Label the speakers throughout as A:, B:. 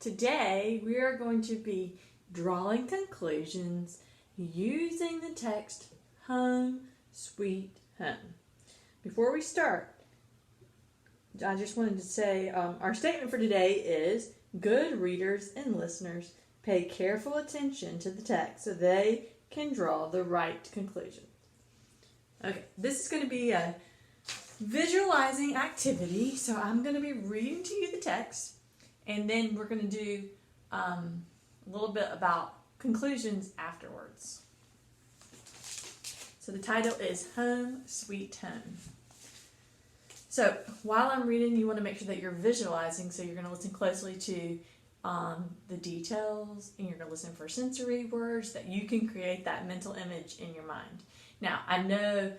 A: Today we are going to be drawing conclusions using the text Home Sweet Home. Before we start, I just wanted to say our statement for today is good readers and listeners pay careful attention to the text so they can draw the right conclusion. Okay, this is going to be a visualizing activity, so I'm going to be reading to you the text, and then we're going to do a little bit about conclusions afterwards. So the title is Home Sweet Home. So while I'm reading, you want to make sure that you're visualizing, so you're going to listen closely to the details, and you're going to listen for sensory words that you can create that mental image in your mind. Now, I know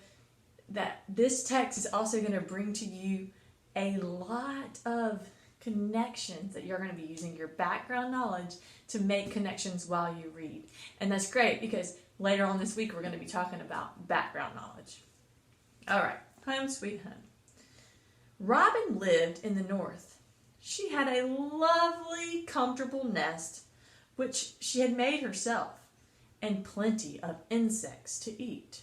A: that this text is also going to bring to you a lot of connections that you're going to be using your background knowledge to make connections while you read. And that's great because later on this week we're going to be talking about background knowledge. All right, Home Sweet Home. Robin lived in the north. She had a lovely, comfortable nest which she had made herself and plenty of insects to eat.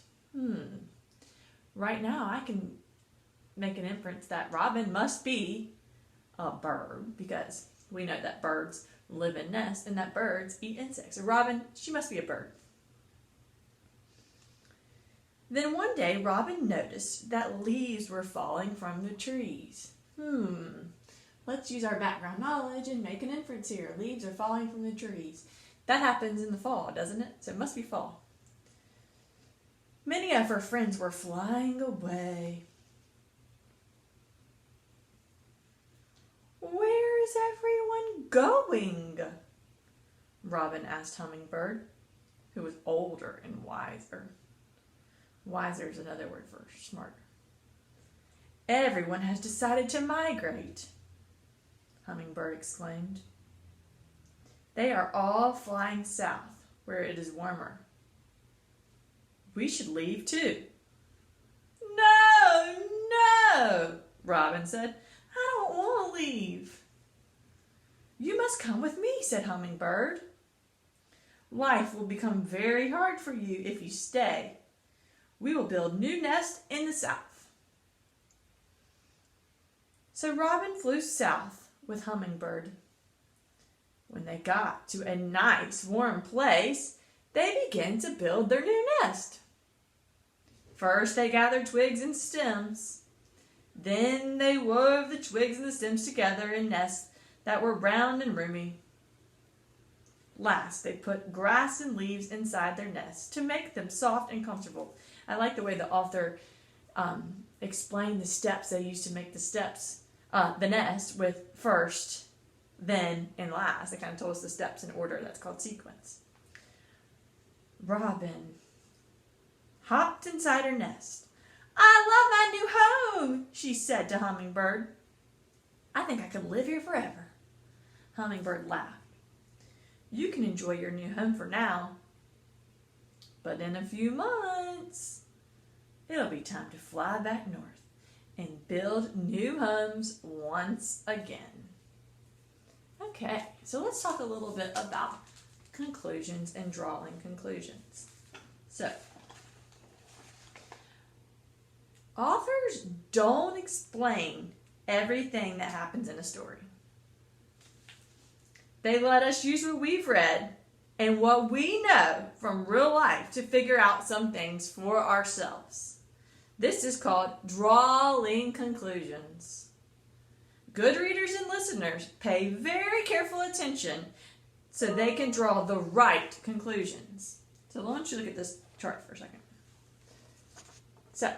A: Right now I can make an inference that Robin must be a bird because we know that birds live in nests and that birds eat insects. So Robin, she must be a bird. Then one day Robin noticed that leaves were falling from the trees. Let's use our background knowledge and make an inference here. Leaves are falling from the trees. That happens in the fall, doesn't it? So it must be fall. Many of her friends were flying away. Where is everyone going? Robin asked Hummingbird, who was older and wiser. Wiser is another word for smarter. Everyone has decided to migrate, Hummingbird exclaimed. They are all flying south, where it is warmer. We should leave too. No, Robin said. I don't want to leave. You must come with me, said Hummingbird. Life will become very hard for you if you stay. We will build new nests in the south. So Robin flew south with Hummingbird. When they got to a nice warm place, they began to build their new nest. First they gathered twigs and stems. Then they wove the twigs and the stems together in nests that were round and roomy. Last, they put grass and leaves inside their nests to make them soft and comfortable. I like the way the author explained the steps they used to make the nest with first, then, and last. They kind of told us the steps in order. That's called sequence. Robin hopped inside her nest. I love my new home, she said to Hummingbird. I think I could live here forever. Hummingbird laughed. You can enjoy your new home for now, but in a few months, it'll be time to fly back north and build new homes once again. Okay, so let's talk a little bit about conclusions and drawing conclusions. So, authors don't explain everything that happens in a story. They let us use what we've read and what we know from real life to figure out some things for ourselves. This is called drawing conclusions. Good readers and listeners pay very careful attention so they can draw the right conclusions. So I want you to look at this chart for a second. So,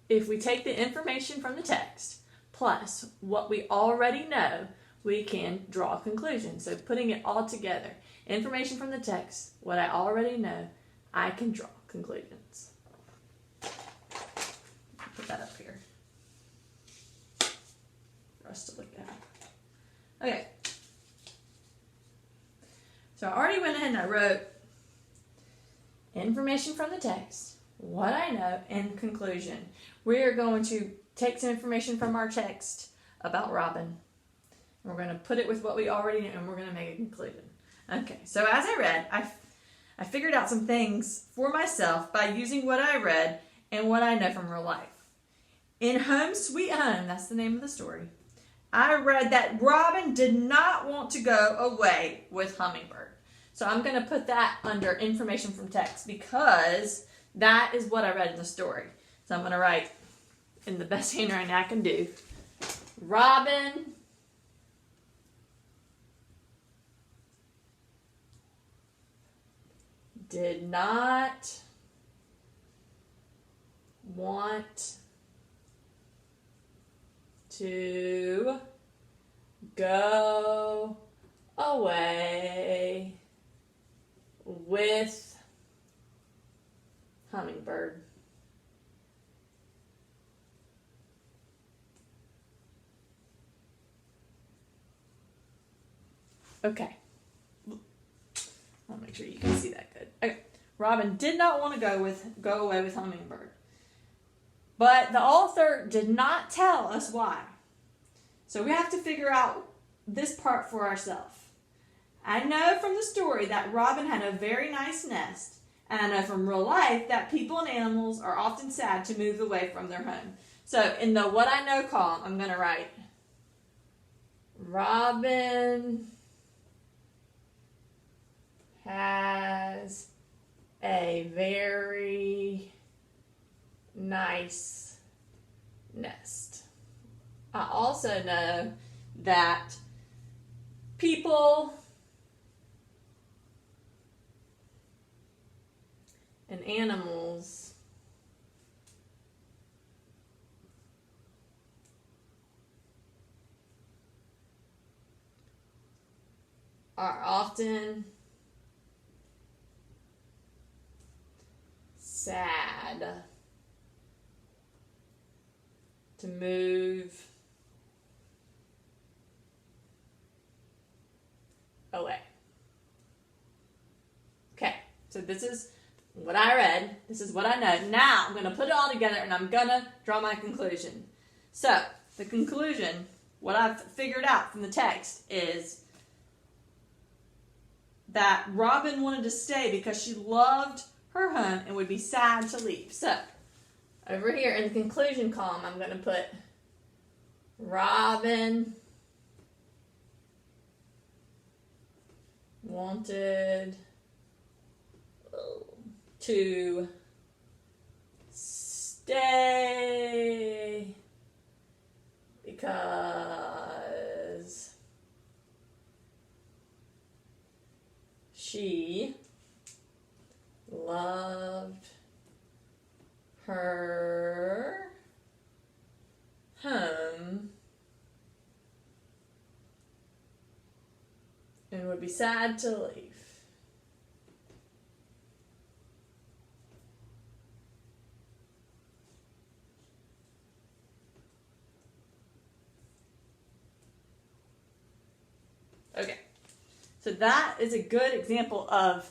A: if we take the information from the text plus what we already know, we can draw a conclusion. So putting it all together, information from the text, what I already know, I can draw conclusions. Put that up here for us to look at. Okay. So I already went ahead and I wrote information from the text, what I know, and conclusion. We are going to take some information from our text about Robin. We're going to put it with what we already know, and we're going to make a conclusion. Okay, so as I read, I figured out some things for myself by using what I read and what I know from real life. In Home Sweet Home, that's the name of the story, I read that Robin did not want to go away with Hummingbird. So I'm going to put that under information from text because that is what I read in the story. So I'm going to write in the best handwriting I can do, Robin did not want to go away with Hummingbird. Okay. I'll make sure you can see that good. Okay. Robin did not want to go away with Hummingbird. But the author did not tell us why. So we have to figure out this part for ourselves. I know from the story that Robin had a very nice nest, and I know from real life that people and animals are often sad to move away from their home. So in the what I know column, I'm going to write Robin has a very nice nest. I also know that people and animals are often sad to move away. Okay, so this is what I read. This is what I know. Now I'm going to put it all together and I'm going to draw my conclusion. So the conclusion, what I've figured out from the text is that Robin wanted to stay because she loved her home and would be sad to leave. So over here in the conclusion column, I'm going to put Robin wanted to stay because she loved her home and would be sad to leave. Okay, so that is a good example of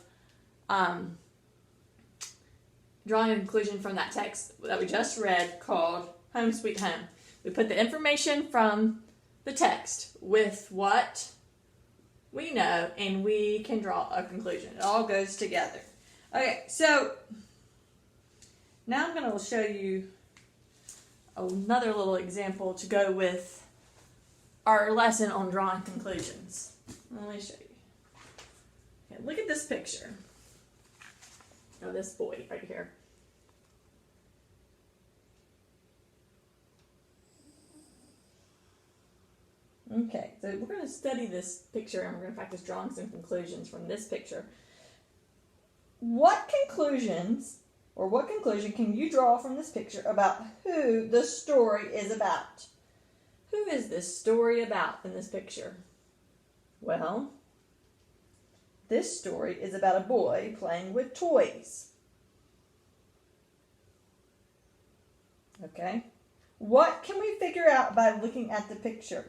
A: drawing a conclusion from that text that we just read called Home Sweet Home. We put the information from the text with what we know and we can draw a conclusion. It all goes together. Okay, so now I'm going to show you another little example to go with our lesson on drawing conclusions. Let me show you. Okay, look at this picture of this boy right here. Okay, so we're going to study this picture and we're going to practice drawing some conclusions from this picture. What conclusion can you draw from this picture about who the story is about? Who is this story about in this picture? Well, this story is about a boy playing with toys. Okay? What can we figure out by looking at the picture?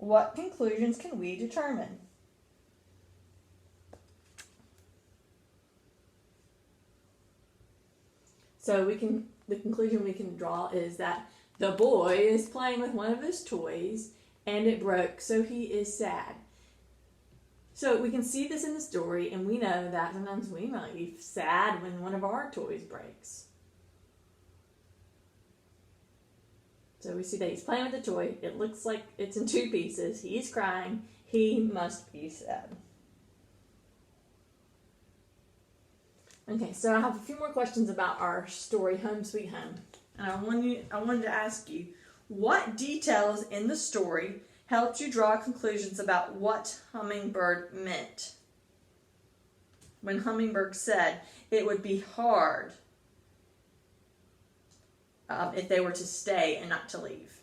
A: What conclusions can we determine? So the conclusion we can draw is that the boy is playing with one of his toys and it broke, so he is sad. So we can see this in the story, and we know that sometimes we might be sad when one of our toys breaks. So we see that he's playing with the toy. It looks like it's in two pieces. He's crying. He must be sad. Okay, so I have a few more questions about our story, Home Sweet Home. And I wanted to ask you, what details in the story helped you draw conclusions about what Hummingbird meant when Hummingbird said it would be hard if they were to stay and not to leave?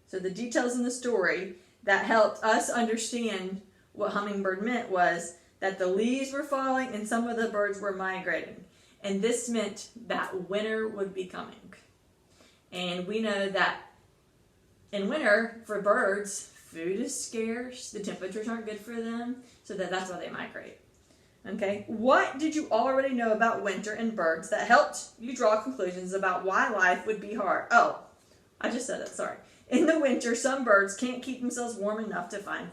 A: So the details in the story that helped us understand what Hummingbird meant was that the leaves were falling and some of the birds were migrating. And this meant that winter would be coming. And we know that in winter, for birds, food is scarce, the temperatures aren't good for them, so that's why they migrate. Okay, what did you already know about winter and birds that helped you draw conclusions about why life would be hard? Oh, I just said that, sorry. In the winter, some birds can't keep themselves warm enough to find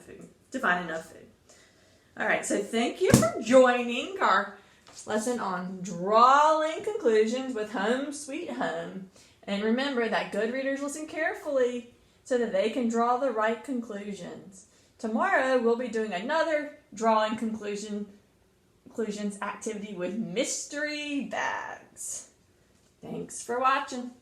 A: enough food. All right, so thank you for joining our lesson on drawing conclusions with Home Sweet Home. And remember that good readers listen carefully so that they can draw the right conclusions. Tomorrow we'll be doing another drawing conclusions activity with mystery bags. Thanks for watching.